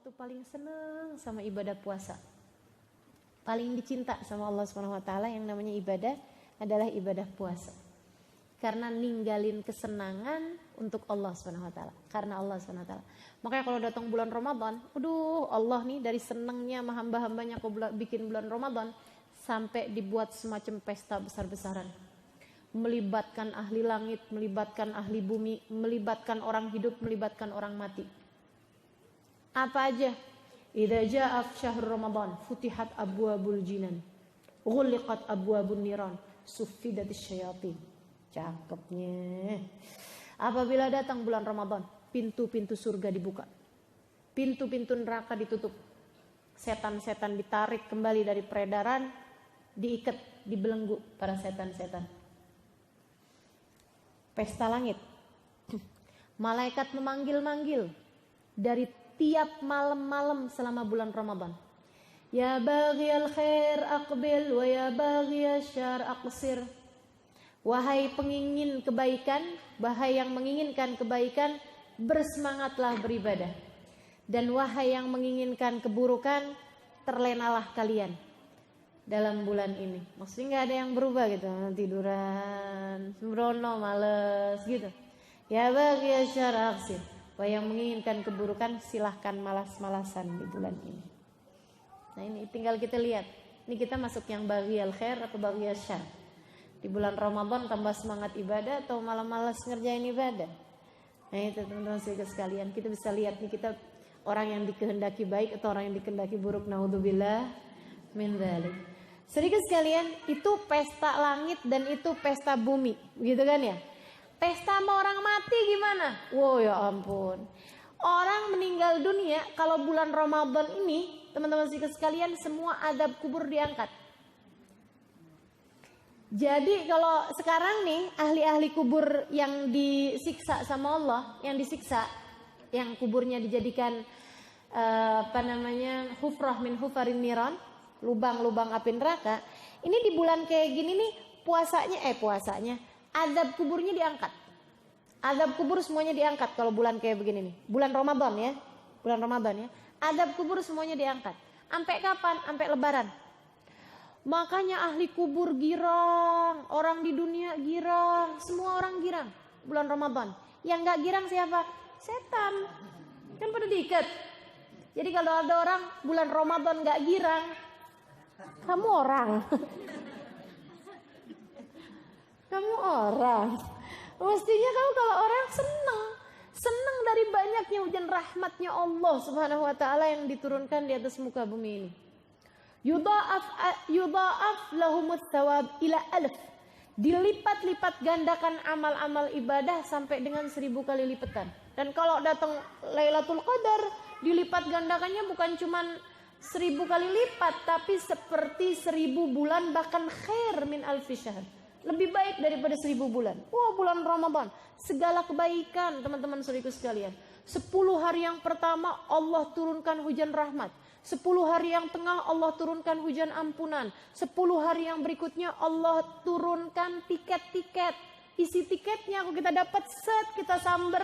tuh paling seneng sama ibadah puasa. Paling dicinta sama Allah Subhanahu wa taala yang namanya ibadah adalah ibadah puasa. Karena ninggalin kesenangan untuk Allah Subhanahu wa taala. Karena Allah Subhanahu wa taala. Makanya kalau datang bulan Ramadan, aduh Allah nih dari senengnya sama hamba-hambanya kok bikin bulan Ramadan sampai dibuat semacam pesta besar-besaran. Melibatkan ahli langit, melibatkan ahli bumi, melibatkan orang hidup, melibatkan orang mati. Apa aja? Idza jaa syahrul Ramadan futihat abwabul jinan, ghuliqat abwabun niran, suffidatis syayatin. Cakepnya. Apabila datang bulan Ramadan, pintu-pintu surga dibuka. Pintu-pintu neraka ditutup. Setan-setan ditarik kembali dari peredaran, diikat, dibelenggu para setan-setan. Pesta langit. Malaikat memanggil-manggil dari tiap malam-malam selama bulan Ramadan. Ya baghiyal khair aqbil wa ya baghiyasy syarr aqsir. Wahai pengingin kebaikan, wahai yang menginginkan kebaikan, bersemangatlah beribadah. Dan wahai yang menginginkan keburukan, terlenalah kalian dalam bulan ini. Maksudnya nggak ada yang berubah gitu, tiduran, sembrono, males gitu. Ya baghiyasy syarr aqsir. Wahai yang menginginkan keburukan, silahkan malas-malasan di bulan ini. Nah ini tinggal kita lihat, ini kita masuk yang baghiyal khair atau baghiyasy syarr. Di bulan Ramadan tambah semangat ibadah atau malah malas ngerjain ibadah. Nah itu teman-teman sekalian, kita bisa lihat nih kita orang yang dikehendaki baik atau orang yang dikehendaki buruk. Naudzubillah min dzalik. Sedikit sekalian, itu pesta langit dan itu pesta bumi, gitu kan ya? Pesta sama orang mati gimana? Wow ya ampun. Orang meninggal dunia kalau bulan Ramadan ini, teman-teman sekalian, semua adab kubur diangkat. Jadi kalau sekarang nih ahli-ahli kubur yang disiksa sama Allah, yang disiksa, yang kuburnya dijadikan hufrah min hufarin niran, lubang-lubang api neraka. Ini di bulan kayak gini nih puasanya adab kuburnya diangkat. Adab kubur semuanya diangkat kalau bulan kayak begini nih. Bulan Ramadan ya. Bulan Ramadan ya. Adab kubur semuanya diangkat. Sampai kapan? Sampai lebaran. Makanya ahli kubur girang, orang di dunia girang, semua orang girang bulan Ramadan. Yang nggak girang siapa? Setan. Kan pada diikat. Jadi kalau ada orang bulan Ramadan nggak girang, kamu orang. Kamu orang. Mestinya kamu kalau orang senang dari banyaknya hujan rahmatnya Allah Subhanahu wa taala yang diturunkan di atas muka bumi ini. Yudha'af lahumut thawab ila alf. Dilipat-lipat gandakan amal-amal ibadah sampai dengan 1000 kali lipatan. Dan kalau datang Lailatul Qadar, dilipat gandakannya bukan cuman 1000 kali lipat, tapi seperti 1000 bulan, bahkan khair min alfi syahr. Lebih baik daripada 1000 bulan. Wah, bulan Ramadan, segala kebaikan teman-teman saudaraku sekalian. 10 hari yang pertama Allah turunkan hujan rahmat. 10 hari yang tengah Allah turunkan hujan ampunan. 10 hari yang berikutnya Allah turunkan tiket-tiket. Isi tiketnya kalau kita dapat kita samber,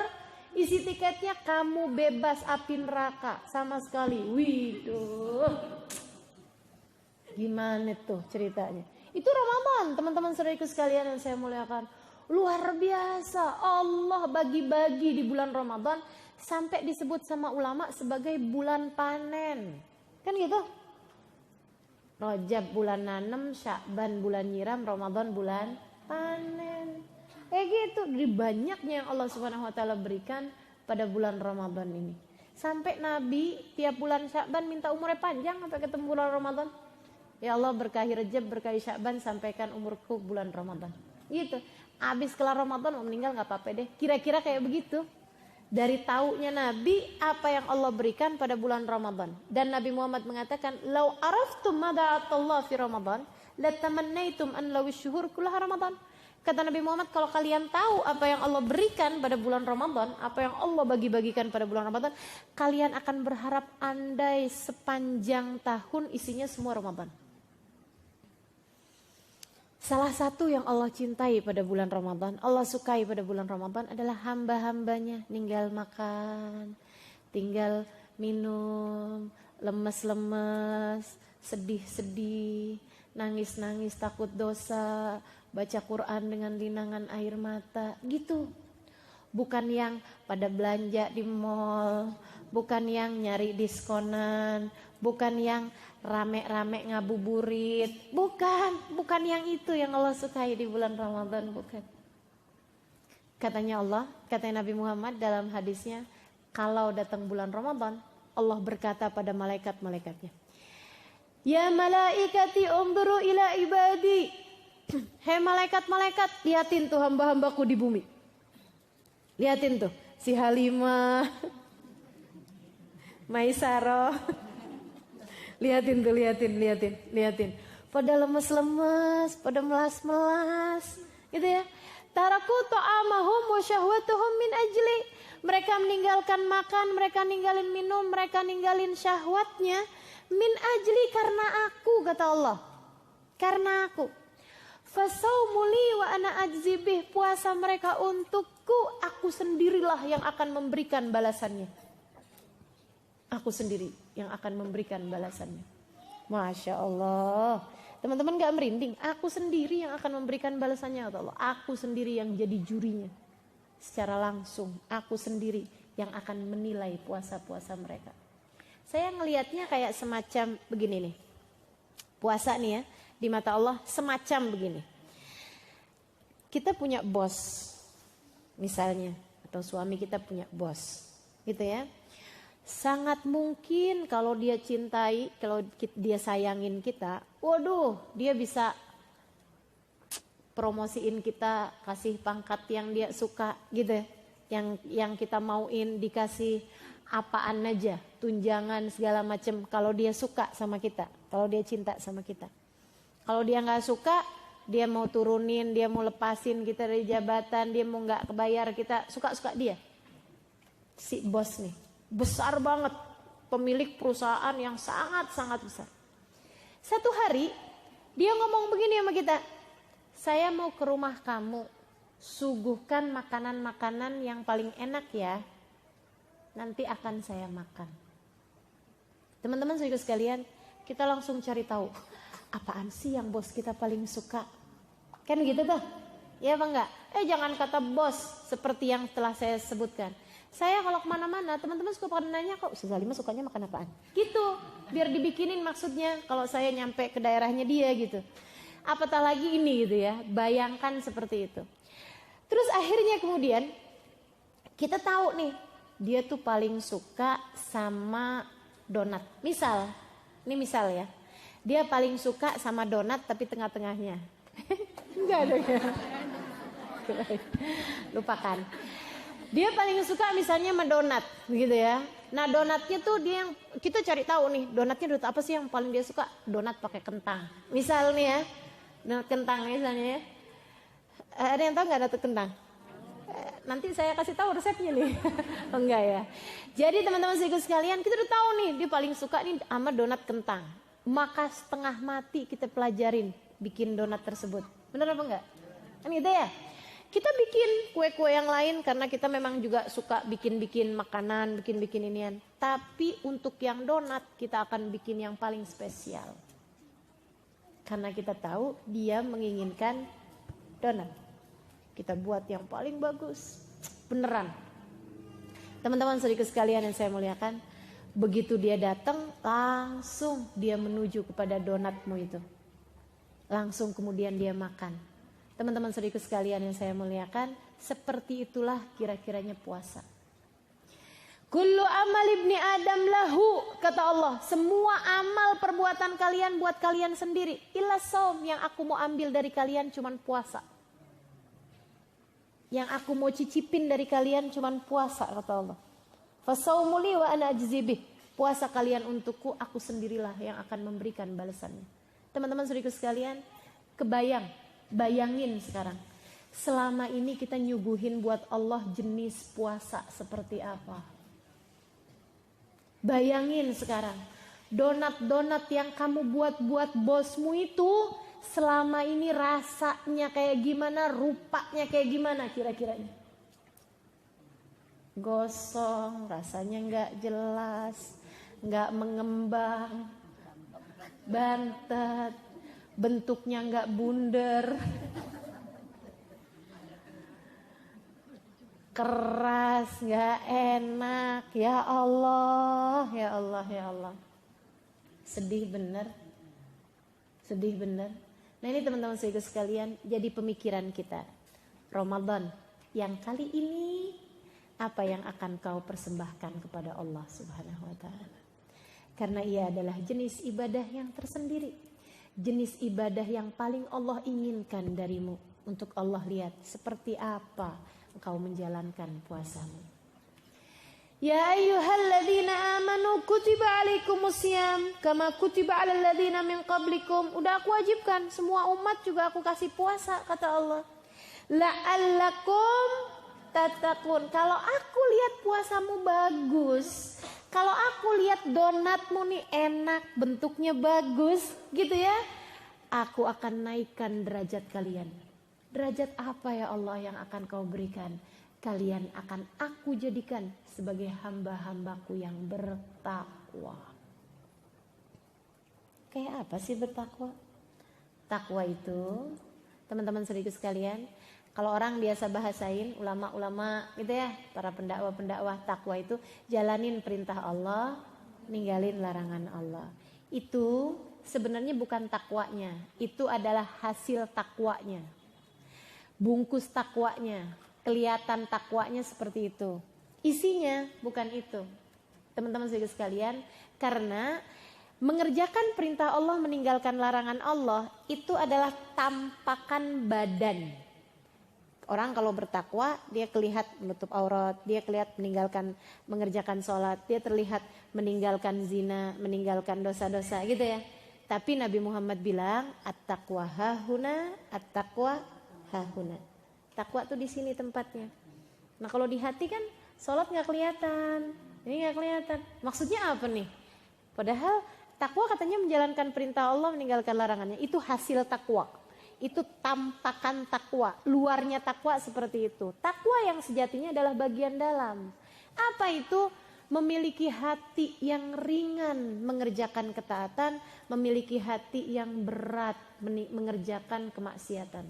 isi tiketnya kamu bebas api neraka sama sekali. Widuh. Gimana tuh ceritanya? Itu Ramadan, teman-teman saudaraku sekalian yang saya muliakan. Luar biasa, Allah bagi-bagi di bulan Ramadan sampai disebut sama ulama sebagai bulan panen. Kan gitu. Rajab bulan nanem, Sya'ban bulan nyiram, Ramadan bulan panen. Gitu, dari banyaknya yang Allah Subhanahu wa taala berikan pada bulan Ramadan ini. Sampai Nabi tiap bulan Sya'ban minta umurnya panjang sampai ketemu bulan Ramadan. Ya Allah, berkahi Rajab, berkahi Sya'ban, sampaikan umurku bulan Ramadan. Gitu. Habis kelar Ramadan mau meninggal nggak apa-apa deh. Kira-kira kayak begitu. Dari taunya Nabi apa yang Allah berikan pada bulan Ramadan. Dan Nabi Muhammad mengatakan, "Lau araftum mada'atallah fi Ramadan, latamannaitum an lawish syuhur kullaha Ramadan." Kata Nabi Muhammad, kalau kalian tahu apa yang Allah berikan pada bulan Ramadan, apa yang Allah bagi-bagikan pada bulan Ramadan, kalian akan berharap andai sepanjang tahun isinya semua Ramadan. Salah satu yang Allah cintai pada bulan Ramadan, Allah sukai pada bulan Ramadan adalah hamba-hambanya tinggal makan, tinggal minum, lemes-lemes, sedih-sedih, nangis-nangis takut dosa, baca Quran dengan linangan air mata, gitu. Bukan yang pada belanja di mall, bukan yang nyari diskonan, bukan yang rame-rame ngabuburit, bukan yang itu yang Allah sukai di bulan Ramadan, bukan. Katanya Allah, katanya Nabi Muhammad dalam hadisnya, kalau datang bulan Ramadan, Allah berkata pada malaikat-malaikatnya, ya malaikati unzuru ila ibadi. Hei malaikat-malaikat, liatin tuh hamba-hambaku di bumi. Liatin tuh si Halimah, Maisaro. Liatin tuh, liatin. Pada lemes-lemes, pada melas-melas, gitu ya. Taraku ta'amahum wa syahwatuhum min ajli. Mereka meninggalkan makan, mereka ninggalin minum, mereka ninggalin syahwatnya min ajli, karena aku, kata Allah. Karena aku. Fasaumuli wa ana ajzibih, puasa mereka untukku, aku sendirilah yang akan memberikan balasannya. Aku sendiri yang akan memberikan balasannya. Masya Allah. Teman-teman gak merinding? Aku sendiri yang akan memberikan balasannya, kata Allah. Aku sendiri yang jadi jurinya. Secara langsung, aku sendiri yang akan menilai puasa-puasa mereka. Saya ngelihatnya kayak semacam begini nih. Puasa nih ya, di mata Allah semacam begini. Kita punya bos, misalnya, atau suami kita punya bos, gitu ya. Sangat mungkin kalau dia cintai, kalau dia sayangin kita, waduh, dia bisa promosiin kita, kasih pangkat yang dia suka, gitu ya. Yang kita mauin, dikasih apaan aja, tunjangan segala macam, kalau dia suka sama kita, kalau dia cinta sama kita. Kalau dia nggak suka, dia mau turunin, dia mau lepasin kita dari jabatan, dia mau nggak kebayar kita, suka-suka dia. Si bos nih, besar banget, pemilik perusahaan yang sangat-sangat besar. Satu hari, dia ngomong begini sama kita, saya mau ke rumah kamu, suguhkan makanan-makanan yang paling enak ya, nanti akan saya makan. Teman-teman saudara sekalian, kita langsung cari tahu, apaan sih yang bos kita paling suka? Kan gitu tuh, ya apa enggak? Jangan kata bos seperti yang telah saya sebutkan. Saya kalau kemana-mana, teman-teman suka pada nanya, kok Ustazah Halimah sukanya makan apaan? Gitu, biar dibikinin maksudnya kalau saya nyampe ke daerahnya dia gitu. Apatah lagi ini gitu ya, bayangkan seperti itu. Terus akhirnya kemudian kita tahu nih, dia tuh paling suka sama donat. Misal, ini misal ya, dia paling suka sama donat tapi tengah-tengahnya. Enggak ada ya. Lupakan. Dia paling suka misalnya sama donat, begitu ya. Nah donatnya tuh dia yang kita cari tahu nih, donatnya donat apa sih yang paling dia suka? Donat pakai kentang. Misal nih ya, donat kentang misalnya ya. Ada yang tahu nggak donat kentang? Nanti saya kasih tahu resepnya nih. Enggak ya. Jadi teman-teman sekalian, kita udah tahu nih dia paling suka nih sama donat kentang. Maka setengah mati kita pelajarin bikin donat tersebut. Benar apa enggak? Kan gitu ya. Kita bikin kue-kue yang lain karena kita memang juga suka bikin-bikin makanan, bikin-bikin inian. Tapi untuk yang donat kita akan bikin yang paling spesial. Karena kita tahu dia menginginkan donat. Kita buat yang paling bagus. Beneran. Teman-teman saudara sekalian yang saya muliakan, begitu dia datang, langsung dia menuju kepada donatmu itu. Langsung kemudian dia makan. Teman-teman saudara sekalian yang saya muliakan, seperti itulah kira-kiranya puasa. Kullu amal ibni Adam lahu, kata Allah, semua amal perbuatan kalian buat kalian sendiri. Illa saum, yang aku mau ambil dari kalian cuman puasa. Yang aku mau cicipin dari kalian cuman puasa, kata Allah. Fasaumuli wa ana ajzibih, puasa kalian untukku, aku sendirilah yang akan memberikan balasannya. Teman-teman saudara sekalian, bayangin sekarang, selama ini kita nyuguhin buat Allah jenis puasa seperti apa. Bayangin sekarang, donat-donat yang kamu buat bosmu itu selama ini rasanya kayak gimana, rupanya kayak gimana kira-kiranya. gosong, rasanya nggak jelas, nggak mengembang, bantet, bentuknya nggak bundar, keras, nggak enak. Ya Allah, ya Allah, ya Allah. Sedih bener, sedih bener. Nah ini teman-teman sekalian, jadi pemikiran kita. Ramadan yang kali ini, apa yang akan kau persembahkan kepada Allah Subhanahu wa Ta'ala? Karena ia adalah jenis ibadah yang tersendiri, jenis ibadah yang paling Allah inginkan darimu. Untuk Allah lihat seperti apa engkau menjalankan puasamu. Ya ayyuhalladzina amanu kutiba alaikumusiyam kama kutiba alal ladzina min qablikum. Udah aku wajibkan, semua umat juga aku kasih puasa, kata Allah. La'allakum tattaqun. Kalau aku lihat puasamu bagus, kalau aku lihat donatmu nih enak, bentuknya bagus, gitu ya, aku akan naikkan derajat kalian. Derajat apa ya Allah yang akan kau berikan? Kalian akan aku jadikan sebagai hamba-hambaku yang bertakwa. Kayak apa sih bertakwa? Takwa itu, teman-teman saudaraku sekalian, kalau orang biasa bahasain, ulama-ulama gitu ya, para pendakwah-pendakwah, takwa itu jalanin perintah Allah, ninggalin larangan Allah. Itu sebenarnya bukan takwanya, itu adalah hasil takwanya. Bungkus takwanya, kelihatan takwanya seperti itu. Isinya bukan itu. Teman-teman sekalian, karena mengerjakan perintah Allah, meninggalkan larangan Allah, itu adalah tampakan badan. Orang kalau bertakwa, dia terlihat menutup aurat, dia terlihat mengerjakan sholat, dia terlihat meninggalkan zina, meninggalkan dosa-dosa gitu ya. Tapi Nabi Muhammad bilang, at-taqwa hahuna, at-taqwa hahuna. Takwa tuh di sini tempatnya. Nah kalau di hati kan sholat nggak kelihatan, ini nggak kelihatan. Maksudnya apa nih? Padahal takwa katanya menjalankan perintah Allah, meninggalkan larangannya. Itu hasil takwa. Itu tampakan takwa. Luarnya takwa seperti itu. Takwa yang sejatinya adalah bagian dalam. Apa itu? Memiliki hati yang ringan mengerjakan ketaatan, memiliki hati yang berat mengerjakan kemaksiatan.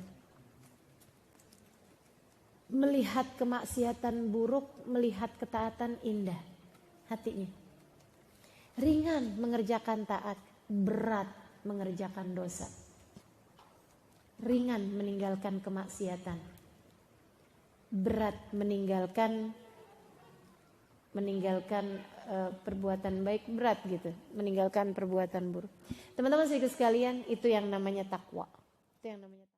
Melihat kemaksiatan buruk, melihat ketaatan indah hatinya. Ringan mengerjakan taat, berat mengerjakan dosa. Ringan meninggalkan kemaksiatan, berat meninggalkan perbuatan baik, berat gitu, meninggalkan perbuatan buruk. Teman-teman sekalian, itu yang namanya takwa. Itu yang namanya